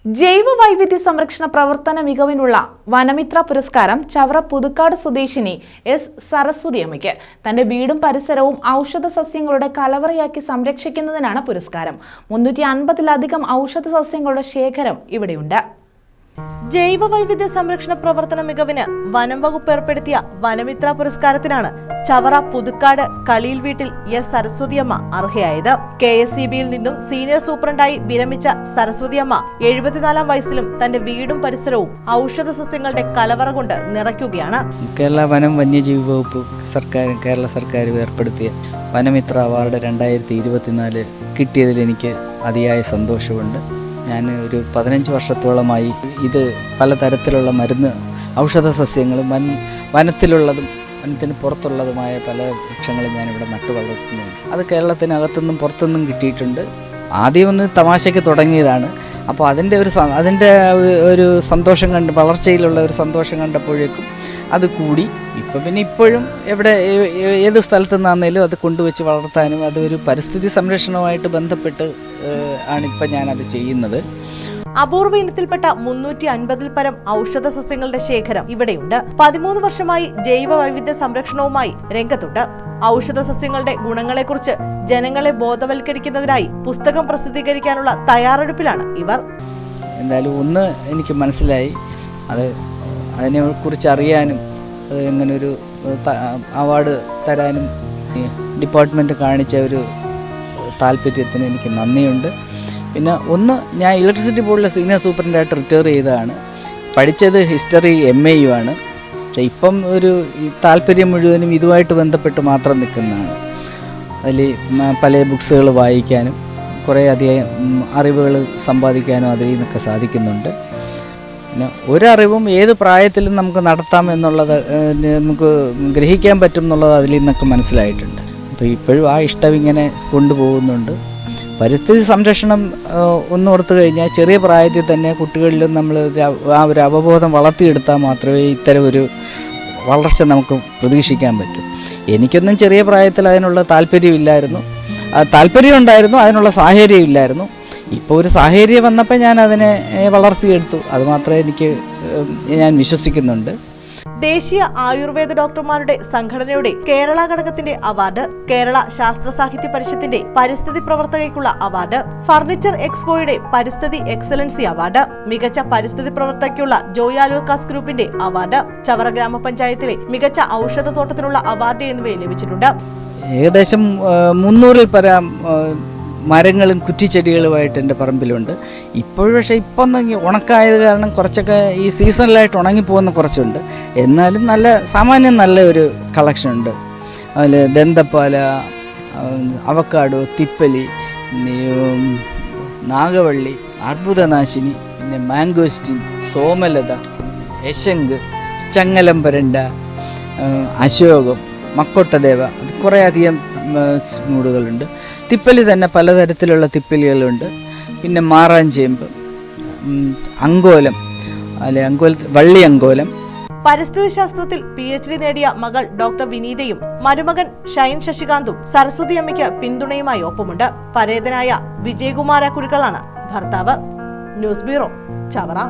ജൈവ വൈവിധ്യ സംരക്ഷണ പ്രവർത്തന മികവിനുള്ള വനമിത്ര പുരസ്കാരം ചവറ പുതുക്കാട് സ്വദേശിനി എസ് സരസ്വതിയമ്മയ്ക്ക്. തന്റെ വീടും പരിസരവും ഔഷധ സസ്യങ്ങളുടെ കലവറയാക്കി സംരക്ഷിക്കുന്നതിനാണ് പുരസ്കാരം. 350-ലധികം ഔഷധ സസ്യങ്ങളുടെ ശേഖരം ഇവിടെയുണ്ട്. ജൈവ വൈവിധ്യ സംരക്ഷണ പ്രവർത്തന മികവിന് വനം വകുപ്പ് ഏർപ്പെടുത്തിയ വനമിത്ര പുരസ്കാരത്തിനാണ് ചവറ പുതുക്കാട് കളിയിൽ വീട്ടിൽ എസ് സരസ്വതിയമ്മ അർഹയായത്. KSEBയിൽ നിന്നും സീനിയർ സൂപ്രണ്ടായി വിരമിച്ച സരസ്വതിയമ്മ 74-ാം വയസ്സിലും തന്റെ വീടും പരിസരവും ഔഷധ സസ്യങ്ങളുടെ കലവറ കൊണ്ട് നിറയ്ക്കുകയാണ്. കേരള വനം വന്യജീവി വകുപ്പ് കേരള സർക്കാർ ഏർപ്പെടുത്തിയ വനമിത്ര അവാർഡ് 2024 കിട്ടിയതിൽ എനിക്ക് അതിയായ സന്തോഷമുണ്ട്. ഞാൻ ഒരു 15 വർഷത്തോളമായി ഇത് പലതരത്തിലുള്ള മരുന്ന് ഔഷധ സസ്യങ്ങളും വനത്തിലുള്ളതും വനത്തിന് പുറത്തുള്ളതുമായ പല വൃക്ഷങ്ങളും ഞാനിവിടെ നട്ടു വളർത്തുന്നുണ്ട്. അത് കേരളത്തിനകത്തുനിന്നും പുറത്തുനിന്നും കിട്ടിയിട്ടുണ്ട്. ആദ്യം ഒന്ന് തമാശയ്ക്ക് തുടങ്ങിയതാണ്. അപ്പോൾ അതിൻ്റെ ഒരു സന്തോഷം കണ്ട്, വളർച്ചയിലുള്ള ഒരു സന്തോഷം കണ്ടപ്പോഴേക്കും അത് കൂടി. ഇപ്പോഴും ഏത് സ്ഥലത്തു നിന്നാണെങ്കിലും അത് കൊണ്ടുവച്ച് വളർത്താനും അതൊരു പരിസ്ഥിതി സംരക്ഷണവുമായിട്ട് ബന്ധപ്പെട്ട് ആണിപ്പോൾ ഞാനത് ചെയ്യുന്നത്. അപൂർവ ഇനത്തിൽപ്പെട്ട 350-ൽ പരം ഔഷധ സസ്യങ്ങളുടെ ശേഖരം ഇവിടെയുണ്ട്. 13 വർഷമായി ജൈവ വൈവിധ്യ സംരക്ഷണവുമായി രംഗത്തുണ്ട്. ഔഷധ സസ്യങ്ങളുടെ ഗുണങ്ങളെക്കുറിച്ച് ജനങ്ങളെ ബോധവൽക്കരിക്കുന്നതിനായി പുസ്തകം പ്രസിദ്ധീകരിക്കാനുള്ള തയ്യാറെടുപ്പിലാണ് ഇവർ. എന്തായാലും ഒന്ന് എനിക്ക് മനസ്സിലായി, അതിനെക്കുറിച്ച് അറിയാനും അത് ഇങ്ങനൊരു അവാർഡ് തരാനും ഡിപ്പാർട്ട്മെൻറ്റ് കാണിച്ച ഒരു താല്പര്യത്തിന് എനിക്ക് നന്ദിയുണ്ട്. പിന്നെ ഞാൻ ഇലക്ട്രിസിറ്റി ബോർഡിലെ സീനിയർ സൂപ്രണ്ടായിട്ട് റിട്ടയർ ചെയ്തതാണ്. പഠിച്ചത് ഹിസ്റ്ററി MAU ആണ്. പക്ഷേ ഇപ്പം ഒരു താല്പര്യം മുഴുവനും ഇതുമായിട്ട് ബന്ധപ്പെട്ട് മാത്രം നിൽക്കുന്നതാണ്. അതിൽ പല ബുക്സുകൾ വായിക്കാനും കുറേ അധികം അറിവുകൾ സമ്പാദിക്കാനും അതിൽ നിന്നൊക്കെ സാധിക്കുന്നുണ്ട്. പിന്നെ ഒരറിവും ഏത് പ്രായത്തിലും നമുക്ക് നടത്താം എന്നുള്ളത് നമുക്ക് ഗ്രഹിക്കാൻ പറ്റും എന്നുള്ളത് അതിൽ നിന്നൊക്കെ മനസ്സിലായിട്ടുണ്ട്. അപ്പോൾ ഇപ്പോഴും ആ ഇഷ്ടം ഇങ്ങനെ കൊണ്ടുപോകുന്നുണ്ട്. പരിസ്ഥിതി സംരക്ഷണം ഒന്നോർത്ത് കഴിഞ്ഞാൽ ചെറിയ പ്രായത്തിൽ തന്നെ കുട്ടികളിലും നമ്മൾ ആ ഒരു അവബോധം വളർത്തിയെടുത്താൽ മാത്രമേ ഇത്തരം ഒരു വളർച്ച നമുക്ക് പ്രതീക്ഷിക്കാൻ പറ്റൂ. എനിക്കൊന്നും ചെറിയ പ്രായത്തിൽ അതിനുള്ള താല്പര്യമില്ലായിരുന്നു. താല്പര്യം ഉണ്ടായിരുന്നു, അതിനുള്ള സാഹചര്യം ഇല്ലായിരുന്നു. ഇപ്പോൾ ഒരു സാഹചര്യം വന്നപ്പോൾ ഞാൻ അതിനെ വളർത്തിയെടുത്തു. അതുമാത്രമേ ഞാൻ വിശ്വസിക്കുന്നുണ്ട്. ദേശീയ ആയുർവേദ ഡോക്ടർമാരുടെ സംഘടനയുടെ കേരള ഘടകത്തിന്റെ അവാർഡ്, കേരള ശാസ്ത്ര സാഹിത്യ പരിഷത്തിന്റെ പരിസ്ഥിതി പ്രവർത്തകയ്ക്കുള്ള അവാർഡ്, ഫർണിച്ചർ എക്സ്പോയുടെ പരിസ്ഥിതി എക്സലൻസി അവാർഡ്, മികച്ച പരിസ്ഥിതി പ്രവർത്തകയ്ക്കുള്ള ജോയ് ആലുക്കാസ് ഗ്രൂപ്പിന്റെ അവാർഡ്, ചവറ ഗ്രാമപഞ്ചായത്തിലെ മികച്ച ഔഷധ തോട്ടത്തിനുള്ള അവാർഡ് എന്നിവയെ ലഭിച്ചിട്ടുണ്ട്. ഏകദേശം 300-ൽ പരം മരങ്ങളും കുറ്റിച്ചെടികളുമായിട്ട് എൻ്റെ പറമ്പിലുണ്ട്. പക്ഷേ ഇപ്പം ഉണക്കായത് കാരണം കുറച്ചൊക്കെ ഈ സീസണലായിട്ട് ഉണങ്ങിപ്പോകുന്ന കുറച്ചുണ്ട്. എന്നാലും സാമാന്യം നല്ല ഒരു കളക്ഷൻ ഉണ്ട്. അതിൽ ദന്തപ്പാല, അവക്കാഡോ, തിപ്പലി, നാഗവള്ളി, അർബുദനാശിനി, പിന്നെ മാംഗോസ്റ്റിൻ, സോമലത, യശങ്ക്, ചങ്ങലംപരണ്ട, അശോകം, മക്കോട്ടദേവ, കുറേ അധികം മൂടുകളുണ്ട്. തിപ്പലി തന്നെ പലതരത്തിലുള്ള തിപ്പലികളുണ്ട്. പിന്നെ മാറാഞ്ചേമ്പ്, അങ്കോലം, വള്ളി അങ്കോലം. പരിസ്ഥിതി ശാസ്ത്രത്തിൽ PhD നേടിയ മകൾ ഡോക്ടർ വിനീതയും മരുമകൻ ഷൈൻ ശശികാന്തും സരസ്വതിയമ്മയ്ക്ക് പിന്തുണയുമായി ഒപ്പമുണ്ട്. പരേതനായ വിജയകുമാര കുരുക്കളാണ് ഭർത്താവ്. News bureau, Chavara.